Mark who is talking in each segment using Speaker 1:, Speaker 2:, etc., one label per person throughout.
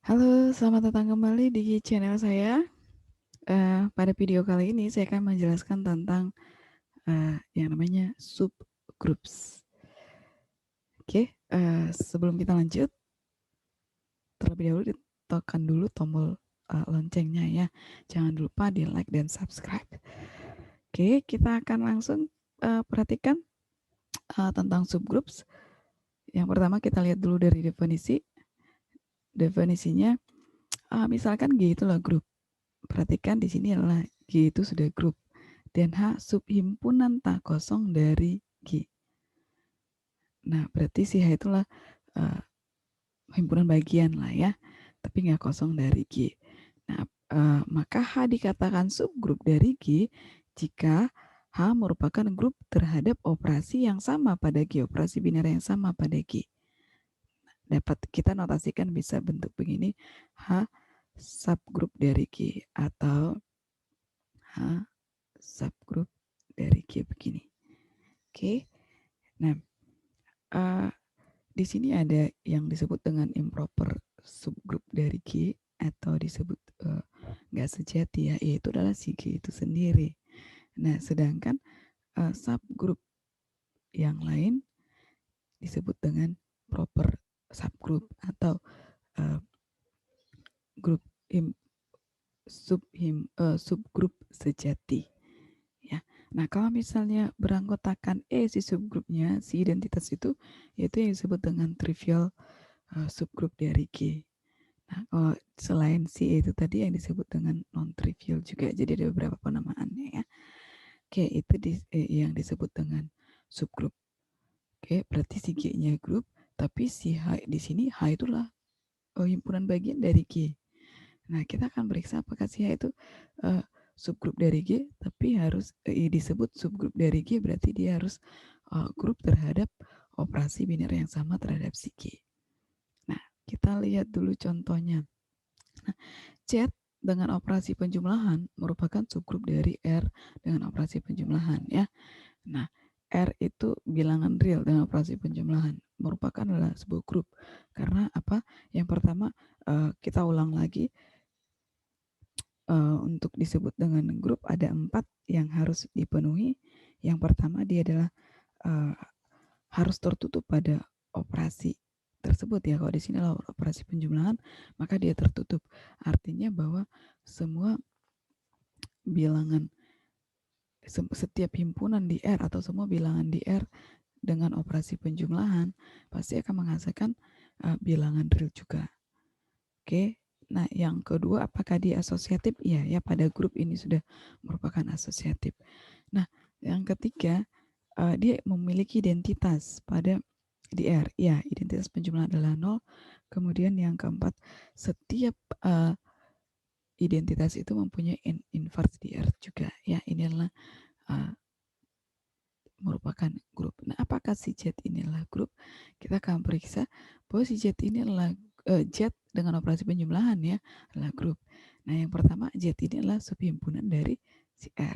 Speaker 1: Halo, selamat datang kembali di channel saya. Pada video kali ini saya akan menjelaskan tentang yang namanya subgroups. Oke, sebelum kita lanjut, terlebih dahulu ditekan dulu tombol loncengnya ya. Jangan lupa di like dan subscribe. Oke, kita akan langsung perhatikan tentang subgroups. Yang pertama kita lihat dulu dari definisi. Definisinya, misalkan G itulah grup. Perhatikan di sini adalah G itu sudah grup dan H subhimpunan tak kosong dari G. Nah, berarti si H itulah uh, himpunan bagian lah ya, tapi nggak kosong dari G. Nah, maka H dikatakan subgrup dari G jika H merupakan grup terhadap operasi yang sama pada G, operasi biner yang sama pada G. Dapat kita notasikan bisa bentuk begini, H subgrup dari G atau H subgroup dari G begini. Oke, nah di sini ada yang disebut dengan improper subgroup dari G atau disebut nggak sejati ya, yaitu adalah si G itu sendiri. Nah, sedangkan subgroup yang lain disebut dengan proper subgroup atau uh, grup subgroup sejati. Ya. Nah, kalau misalnya beranggotakan si subgrupnya, si identitas itu, yaitu yang disebut dengan trivial subgroup dari G. Nah, kalau selain si itu tadi yang disebut dengan non-trivial juga, jadi ada beberapa penamaannya ya. Oke, itu yang disebut dengan subgroup. Oke, berarti si G-nya grup, tapi si H di sini H itulah himpunan bagian dari G. Nah, kita akan periksa apakah si H itu subgrup dari G, tapi harus disebut subgrup dari G, berarti dia harus grup terhadap operasi biner yang sama terhadap si G. Nah, kita lihat dulu contohnya. Nah, Z dengan operasi penjumlahan merupakan subgrup dari R dengan operasi penjumlahan ya. Nah, R itu bilangan real dengan operasi penjumlahan merupakan adalah sebuah grup. Karena apa? Yang pertama, kita ulang lagi, untuk disebut dengan grup ada 4 yang harus dipenuhi. Yang pertama dia adalah harus tertutup pada operasi tersebut ya. Kalau di sini adalah operasi penjumlahan, maka dia tertutup. Artinya bahwa semua bilangan, setiap himpunan di R atau semua bilangan di R dengan operasi penjumlahan pasti akan menghasilkan bilangan real juga. Oke. Nah, yang kedua, apakah dia asosiatif? Iya, ya, pada grup ini sudah merupakan asosiatif. Nah, yang ketiga, dia memiliki identitas pada di R. Ya, identitas penjumlahan adalah 0. Kemudian yang keempat, setiap identitas itu mempunyai inverse di R juga. Ya, ini adalah merupakan grup. Nah, apakah si Z ini adalah grup? Kita akan periksa bahwa si Z ini adalah Z dengan operasi penjumlahan ya, adalah grup. Nah, yang pertama Z ini adalah subhimpunan dari si R.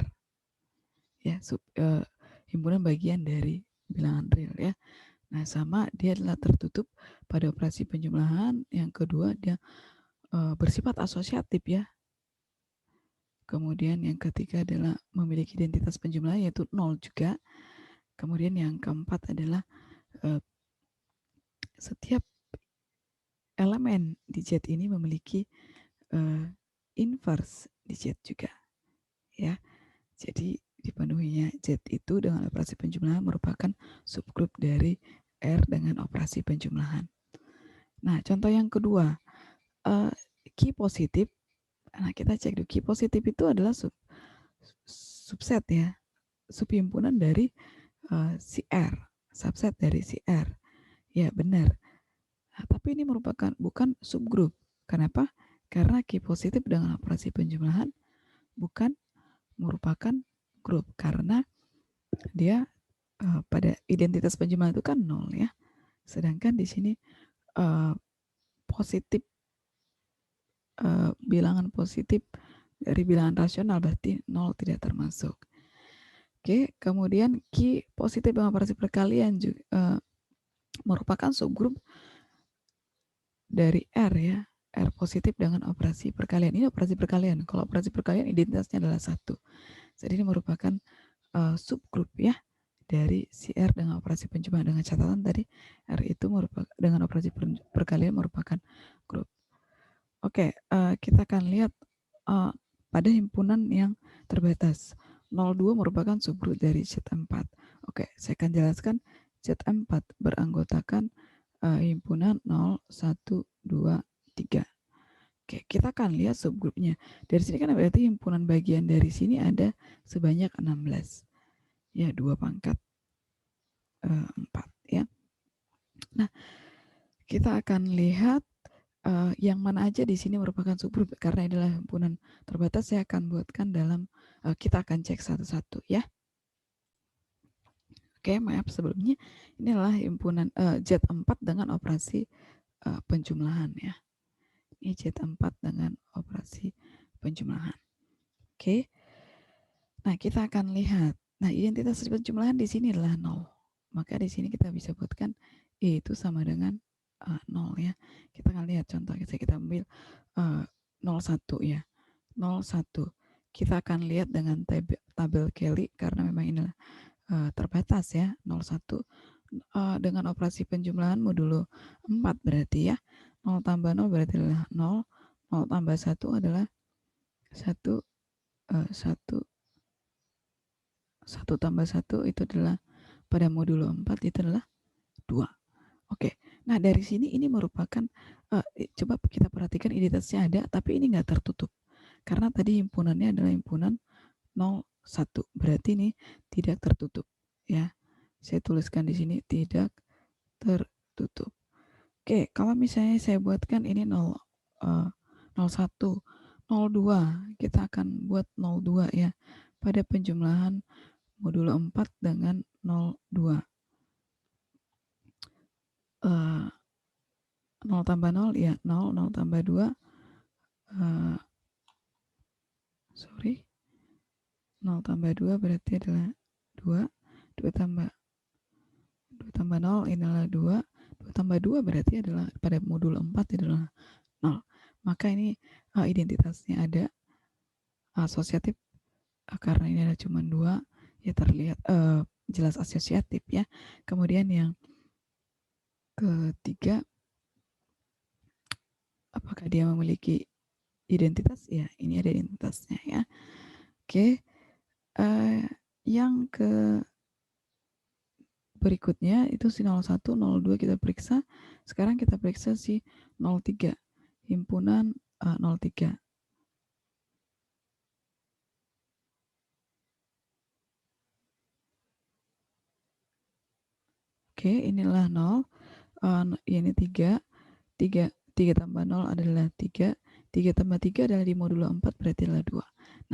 Speaker 1: Ya, himpunan bagian dari bilangan real ya. Nah, sama dia adalah tertutup pada operasi penjumlahan. Yang kedua dia bersifat asosiatif ya. Kemudian yang ketiga adalah memiliki identitas penjumlahan yaitu 0 juga. Kemudian yang keempat adalah setiap elemen di Z ini memiliki inverse di Z juga ya. Jadi dipenuhinya Z itu dengan operasi penjumlahan merupakan subgrup dari R dengan operasi penjumlahan. Nah, contoh yang kedua, key positif. Nah, kita cek dulu, key positif itu adalah subset ya, subhimpunan dari si R, subset dari si R. Ya, benar. Nah, tapi ini merupakan bukan subgrup. Kenapa? Karena key positif dengan operasi penjumlahan bukan merupakan grup, karena dia pada identitas penjumlahan itu kan 0 ya. Sedangkan di sini positif, bilangan positif dari bilangan rasional, berarti 0 tidak termasuk. Oke, kemudian Q positif dengan operasi perkalian juga merupakan subgrup dari R ya. R positif dengan operasi perkalian. Ini operasi perkalian. Kalau operasi perkalian identitasnya adalah 1. Jadi ini merupakan subgrup ya dari si R dengan operasi penjumlahan, dengan catatan tadi R itu merupakan dengan operasi perkalian merupakan grup. Oke, kita akan lihat pada himpunan yang terbatas. 02 merupakan subgrup dari Z4. Oke, saya akan jelaskan. Z4 beranggotakan himpunan 0, 1, 2, 3. Oke, kita akan lihat subgrupnya. Dari sini kan berarti himpunan bagian dari sini ada sebanyak 16. Ya, 2 pangkat 4 ya. Nah, kita akan lihat yang mana aja di sini merupakan subgrup. Karena inilah himpunan terbatas, saya akan buatkan dalam, kita akan cek satu-satu ya. Oke, maaf sebelumnya. Ini adalah himpunan Z4 dengan operasi penjumlahan ya. Ini Z4 dengan operasi penjumlahan. Oke. Nah, kita akan lihat. Nah, identitas penjumlahan di sini adalah 0. Maka di sini kita bisa buatkan E itu sama dengan 0 ya. Kita akan lihat contoh. Kita ambil 01 ya. 01. Kita akan lihat dengan tabel Kelly karena memang inilah terbatas ya. 01 dengan operasi penjumlahan modulo 4 berarti ya. 0 tambah 0 berarti adalah 0. 0 tambah 1 adalah 1. 1 tambah 1 itu adalah pada modulo 4 itu adalah 2. Oke, nah dari sini ini merupakan coba kita perhatikan identitasnya ada, tapi ini nggak tertutup. Karena tadi himpunannya adalah himpunan 01, berarti ini tidak tertutup ya. Saya tuliskan di sini tidak tertutup. Oke, kalau misalnya saya buatkan ini 01, 02, kita akan buat 02 ya. Pada penjumlahan modulo 4 dengan 02. 0 tambah 0 ya 0, 0 tambah 2 0 tambah 2 berarti adalah 2. 2 tambah 0 ini adalah 2. 2 tambah 2 berarti adalah pada modul 4 adalah 0. Maka ini identitasnya ada asosiatif karena ini ada cuma 2 ya, terlihat jelas asosiatif ya. Kemudian yang ketiga, apakah dia memiliki identitas? Ya, ini ada identitasnya ya. Oke, yang ke berikutnya itu si 01, 02 kita periksa. Sekarang kita periksa si 03, himpunan 03. Oke, inilah 0, ini 3 tambah 0 adalah 3, 3 tambah 3 adalah di modulo 4 berarti adalah 2.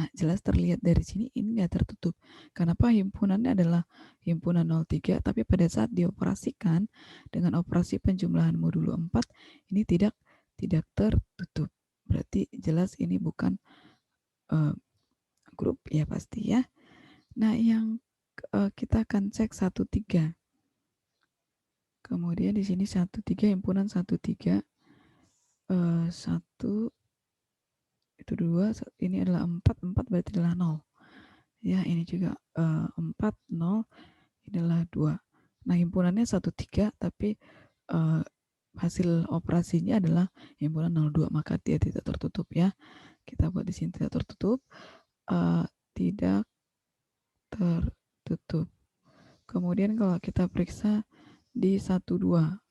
Speaker 1: Nah, jelas terlihat dari sini ini nggak tertutup. Kenapa? Himpunannya adalah himpunan 03, tapi pada saat dioperasikan dengan operasi penjumlahan modulo 4, ini tidak tertutup. Berarti jelas ini bukan grup ya pasti ya. Nah, yang kita akan cek 13. Kemudian di sini 13, himpunan 13. 1 itu 2, ini adalah 4 berarti adalah 0 ya. Ini juga 4, 0, ini adalah 2. Nah, himpunannya 13 tapi hasil operasinya adalah himpunan 02, maka dia tidak tertutup ya. Kita buat di sini tidak tertutup, tidak tertutup. Kemudian kalau kita periksa di 12,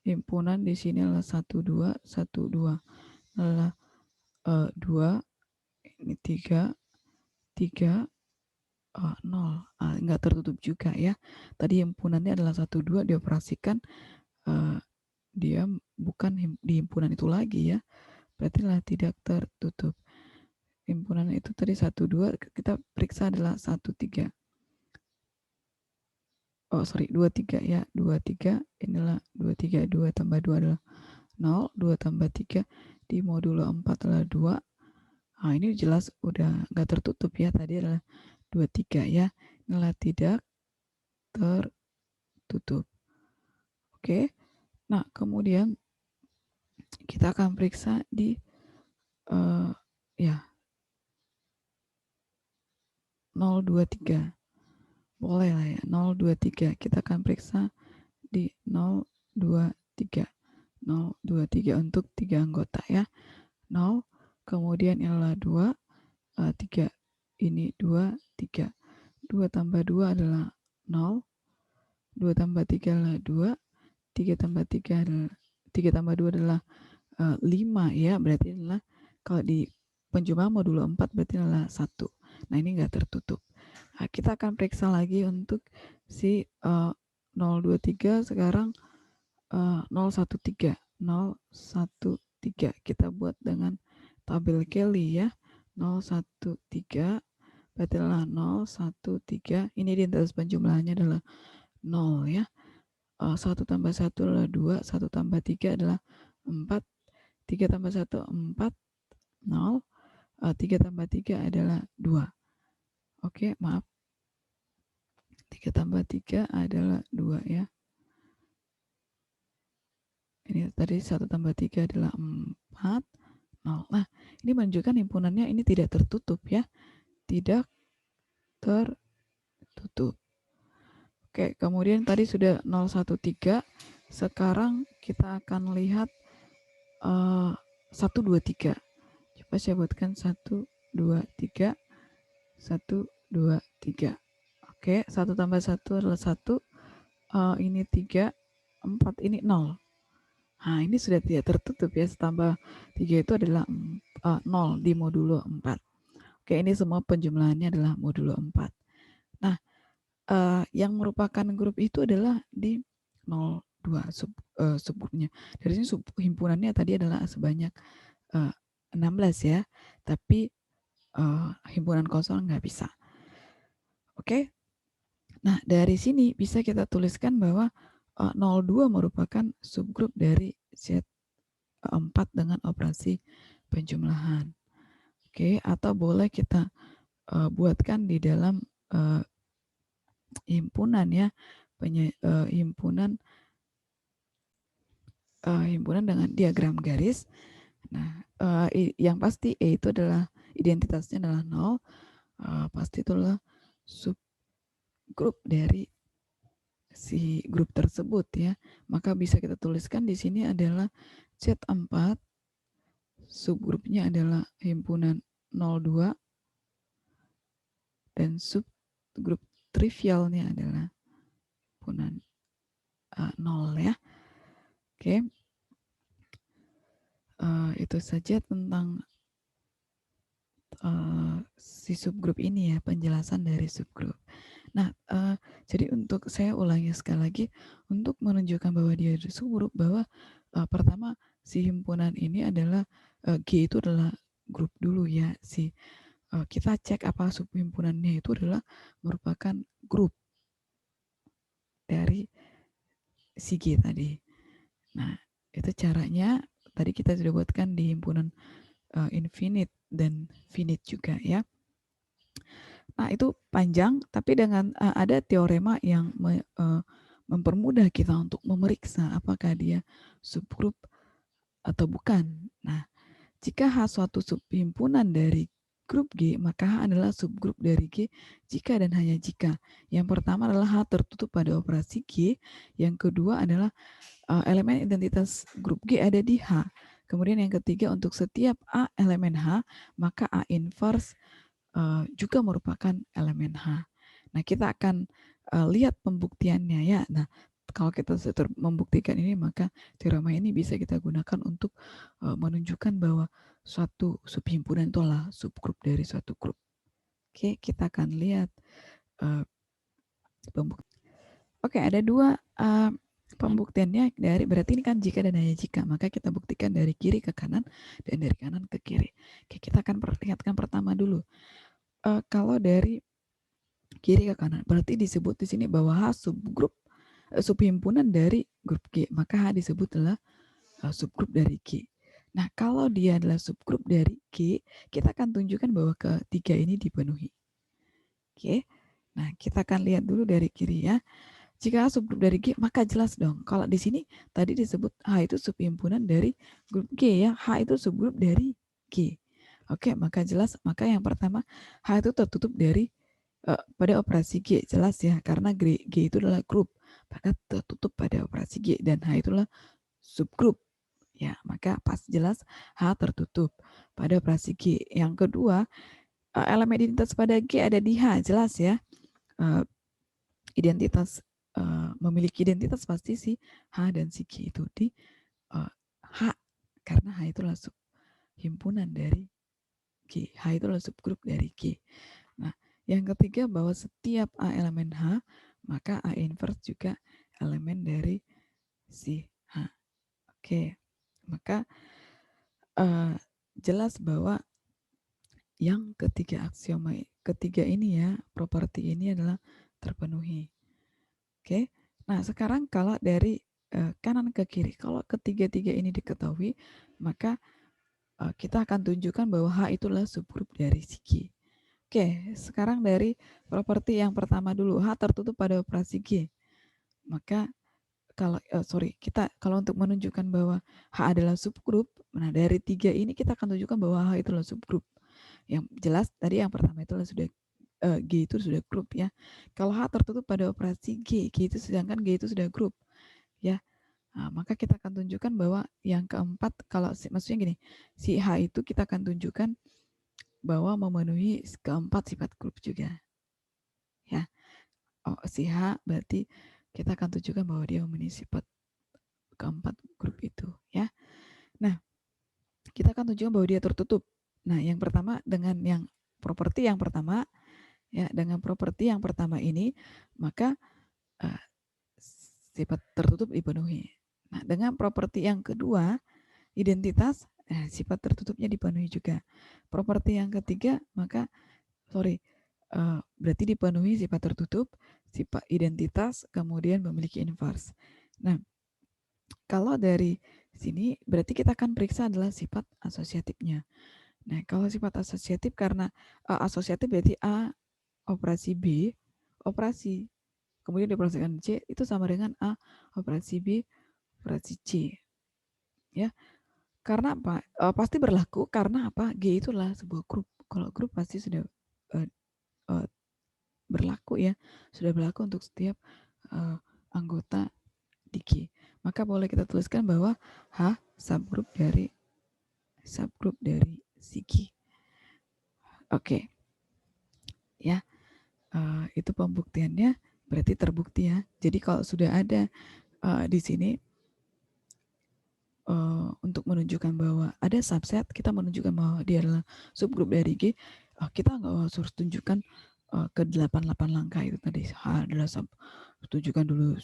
Speaker 1: himpunan di sini adalah 12 adalah 2, ini 3 0, nggak tertutup juga ya. Tadi himpunannya adalah 12 dioperasikan, dia bukan di himpunan itu lagi ya, berarti lah tidak tertutup. Himpunan itu tadi 12, kita periksa adalah 13. 23 ya, 23 inilah 23, 2 tambah 2 adalah 0, 2 tambah 3 di modulo 4 adalah 2. Nah, ini jelas udah nggak tertutup ya, tadi adalah 23 ya, inilah tidak tertutup. Oke, nah kemudian kita akan periksa di ya 023. Boleh lah ya, 023. Kita akan periksa di 023. 023 untuk 3 anggota ya. 0, kemudian ini adalah 2, 3. Ini 2, 3. 2 tambah 2 adalah 0. 2 tambah 3 adalah 2. 3 tambah 3 adalah 3 tambah 2 adalah 5 ya. Berarti adalah kalau di penjumlahan modulo 4 berarti adalah 1. Nah, ini enggak tertutup. Nah, kita akan periksa lagi untuk si 023 sekarang 013. 013 kita buat dengan tabel Kelly ya. 013 berarti adalah 013. Ini identitas penjumlahannya adalah 0 ya. 1 tambah 1 adalah 2, 1 tambah 3 adalah 4, 3 tambah 1 4, 0, 3 tambah 3 adalah 2. Oke, maaf. 3 tambah 3 adalah 2 ya. Ini tadi 1 tambah 3 adalah 4, 0. Nah, ini menunjukkan himpunannya ini tidak tertutup ya. Tidak tertutup. Oke, kemudian tadi sudah 013. Sekarang kita akan lihat 123. Coba saya buatkan 1, 2, 3. 1, 2, 3. Oke, 1 tambah 1 adalah 1. Ini 3, 4, ini 0. Nah, ini sudah tidak tertutup ya. Tambah 3 itu adalah 0 di modulo 4. Oke, ini semua penjumlahannya adalah modulo 4. Nah, yang merupakan grup itu adalah di 02 subgrupnya. Dari sini himpunannya tadi adalah sebanyak 16 ya, tapi himpunan kosong nggak bisa. Oke. Nah, dari sini bisa kita tuliskan bahwa 02 merupakan subgrup dari set 4 dengan operasi penjumlahan. Oke, atau boleh kita buatkan di dalam himpunan ya, himpunan dengan diagram garis. Nah, yang pasti E itu adalah identitasnya adalah 0. Pasti itu adalah subgrup dari si grup tersebut ya. Maka bisa kita tuliskan di sini adalah Z4, subgrupnya adalah himpunan 02, dan subgrup trivialnya adalah himpunan 0 ya. Oke. Itu saja tentang si subgrup ini ya, penjelasan dari subgrup. Nah, jadi untuk saya ulangi sekali lagi, untuk menunjukkan bahwa dia ada subgrup, bahwa pertama si himpunan ini adalah G itu adalah grup dulu ya. Kita cek apa subhimpunannya itu adalah merupakan grup dari si G tadi. Nah, itu caranya tadi kita sudah buatkan di himpunan infinite dan finite juga ya. Nah, itu panjang, tapi dengan ada teorema yang mempermudah kita untuk memeriksa apakah dia subgrup atau bukan. Nah, jika H suatu subhimpunan dari grup G, maka H adalah subgrup dari G jika dan hanya jika. Yang pertama adalah H tertutup pada operasi G. Yang kedua adalah elemen identitas grup G ada di H. Kemudian yang ketiga, untuk setiap A elemen H, maka A inverse juga merupakan elemen H. Nah, kita akan lihat pembuktiannya ya. Nah, kalau kita membuktikan ini, maka teorema ini bisa kita gunakan untuk menunjukkan bahwa suatu subhimpunan itu adalah subgrup dari suatu grup. Oke, kita akan lihat pembuktian. Oke, ada dua pembuktiannya dari, berarti ini kan jika dan hanya jika, maka kita buktikan dari kiri ke kanan dan dari kanan ke kiri. Oke, kita akan perlihatkan pertama dulu. Kalau dari kiri ke kanan, berarti disebut di sini bahwa H subgrup subhimpunan dari grup G, maka H disebut adalah subgrup dari G. Nah, kalau dia adalah subgrup dari G, kita akan tunjukkan bahwa ketiga ini dipenuhi. Oke. Nah, kita akan lihat dulu dari kiri ya. Jika H subgrup dari G, maka jelas dong. Kalau di sini tadi disebut H itu subhimpunan dari grup G ya. H itu subgrup dari G. Oke, maka jelas. Maka yang pertama, H itu tertutup dari pada operasi G. Jelas ya, karena G itu adalah grup. Maka tertutup pada operasi G. Dan H itulah subgrup. Ya, maka pas jelas H tertutup pada operasi G. Yang kedua, elemen identitas pada G ada di H. Jelas ya. Identitas memiliki identitas pasti si H dan si G itu di H, karena H itulah himpunan dari G. H itulah subgrup dari G. Nah, yang ketiga bahwa setiap A elemen H, maka A inverse juga elemen dari si H. Oke, maka jelas bahwa yang ketiga ini ya, properti ini adalah terpenuhi. Oke, nah sekarang kalau dari kanan ke kiri, kalau ketiga-tiga ini diketahui, maka kita akan tunjukkan bahwa H itulah subgrup dari si G. Oke, sekarang dari properti yang pertama dulu, H tertutup pada operasi G. Maka kalau untuk menunjukkan bahwa H adalah subgrup, nah dari tiga ini kita akan tunjukkan bahwa H itulah subgrup. Yang jelas tadi yang pertama itulah sudah G itu sudah grup ya. Kalau H tertutup pada operasi G itu sedangkan G itu sudah grup ya. Nah, maka kita akan tunjukkan bahwa yang keempat, kalau maksudnya gini, si H itu kita akan tunjukkan bahwa memenuhi keempat sifat grup juga ya. Si H berarti kita akan tunjukkan bahwa dia memenuhi sifat keempat grup itu ya. Nah, kita akan tunjukkan bahwa dia tertutup. Nah, yang pertama dengan yang properti yang pertama ya, dengan properti yang pertama ini maka sifat tertutup dipenuhi. Nah, dengan properti yang kedua identitas sifat tertutupnya dipenuhi juga. Properti yang ketiga maka berarti dipenuhi sifat tertutup, sifat identitas, kemudian memiliki inverse. Nah, kalau dari sini berarti kita akan periksa adalah sifat asosiatifnya. Nah, kalau sifat asosiatif karena asosiatif berarti A operasi B, operasi kemudian dioperasikan C itu sama dengan A operasi B, operasi C. Ya. Karena apa? Pasti berlaku karena apa? G itulah sebuah grup. Kalau grup pasti sudah berlaku ya, sudah berlaku untuk setiap anggota di G. Maka boleh kita tuliskan bahwa H subgrup dari si G. Oke. Ya. Itu pembuktiannya berarti terbukti ya. Jadi kalau sudah ada di sini untuk menunjukkan bahwa ada subset, kita menunjukkan bahwa dia adalah subgrup dari G, kita nggak harus tunjukkan ke 88 langkah itu tadi. H adalah tunjukkan dulu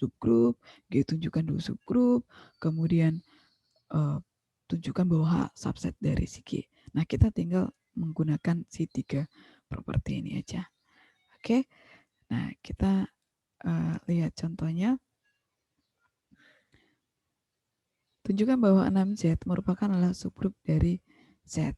Speaker 1: subgrup, G tunjukkan dulu subgrup, kemudian tunjukkan bahwa H subset dari si G. Nah, kita tinggal menggunakan si tiga properti ini aja. Oke, nah kita lihat contohnya. Tunjukkan bahwa 6Z merupakan adalah subgrup dari Z.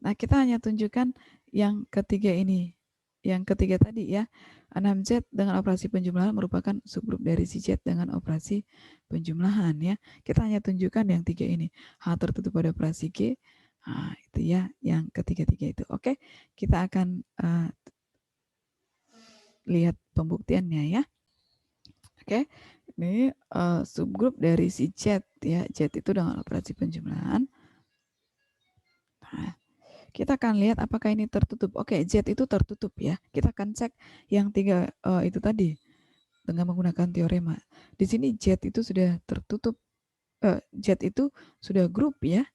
Speaker 1: Nah, kita hanya tunjukkan yang ketiga ini. Yang ketiga tadi ya, 6Z dengan operasi penjumlahan merupakan subgrup dari si Z dengan operasi penjumlahan ya. Kita hanya tunjukkan yang tiga ini. H tertutup pada operasi G. Nah, itu ya yang ketiga-tiga itu. Oke, kita akan lihat pembuktiannya ya. Oke, ini subgrup dari si Z ya. Z itu dengan operasi penjumlahan. Nah, kita akan lihat apakah ini tertutup. Oke, Z itu tertutup ya. Kita akan cek yang tiga itu tadi dengan menggunakan teorema. Di sini Z itu sudah tertutup. Z itu sudah grup ya.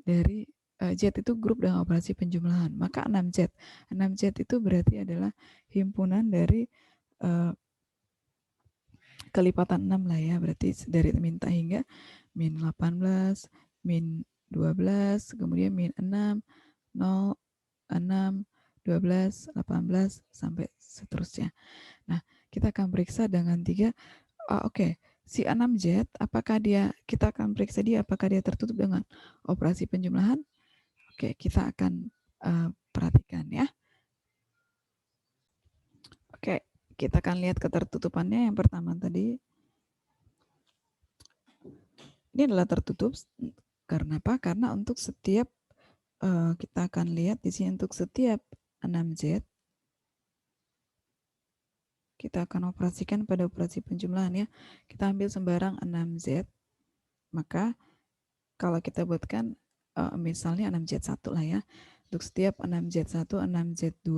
Speaker 1: Dari Z itu grup dengan operasi penjumlahan. Maka 6Z. 6Z itu berarti adalah himpunan dari kelipatan 6 lah ya, berarti dari min hingga min 18, min 12, kemudian min 6, 0, 6, 12, 18, sampai seterusnya. Nah, kita akan periksa dengan 3. Oke, si 6Z, kita akan periksa dia apakah dia tertutup dengan operasi penjumlahan. Oke, kita akan perhatikan ya. Oke, Kita akan lihat ketertutupannya. Yang pertama tadi, ini adalah tertutup. Karena apa? Karena untuk setiap, kita akan lihat di sini untuk setiap 6Z, kita akan operasikan pada operasi penjumlahan ya. Kita ambil sembarang 6Z, maka kalau kita buatkan misalnya 6Z1 lah ya. Untuk setiap 6Z1, 6Z2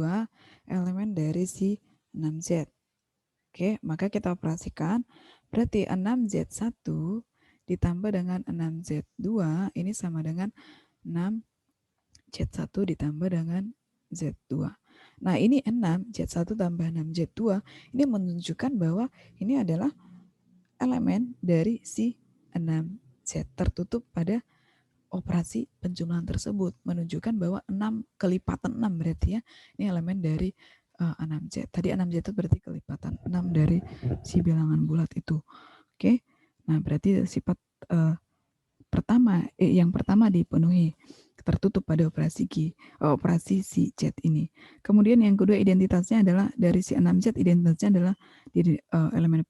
Speaker 1: elemen dari si 6Z. Oke, maka kita operasikan. Berarti 6Z1 ditambah dengan 6Z2 ini sama dengan 6Z1 ditambah dengan Z2. Nah, ini 6Z1 tambah 6Z2 ini menunjukkan bahwa ini adalah elemen dari si 6Z tertutup pada operasi penjumlahan tersebut, menunjukkan bahwa 6 kelipatan 6 berarti ya, ini elemen dari 6Z. Tadi 6Z itu berarti kelipatan 6 dari si bilangan bulat itu. Oke, nah berarti sifat yang pertama dipenuhi, tertutup pada operasi si Z ini. Kemudian yang kedua identitasnya adalah dari si 6Z, identitasnya adalah elemen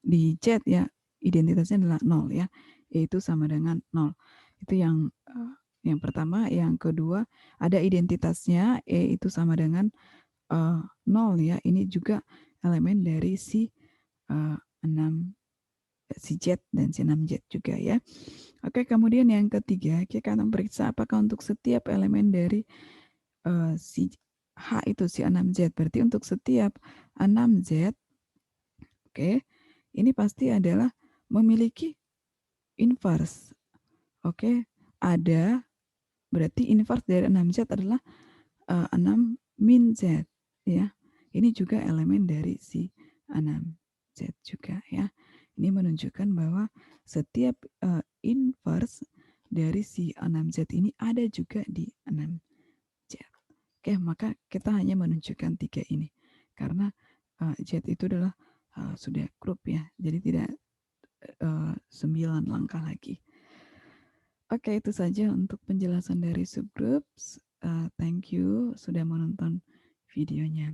Speaker 1: di Z ya, identitasnya adalah 0 ya, yaitu sama dengan 0. Itu yang pertama. Yang kedua ada identitasnya E itu sama dengan 0 ya, ini juga elemen dari si 6 si Z dan si 6Z juga ya. Oke, kemudian yang ketiga kita akan periksa apakah untuk setiap elemen dari si H itu si 6Z, berarti untuk setiap 6Z, oke, ini pasti adalah memiliki inverse. Oke, ada berarti inverse dari 6Z adalah 6 min Z ya. Ini juga elemen dari si 6Z juga ya. Ini menunjukkan bahwa setiap inverse dari si 6Z ini ada juga di 6Z. Oke, maka kita hanya menunjukkan 3 ini. Karena Z itu adalah sudah grup ya. Jadi tidak 9 langkah lagi. Oke, itu saja untuk penjelasan dari subgroups. Thank you sudah menonton videonya.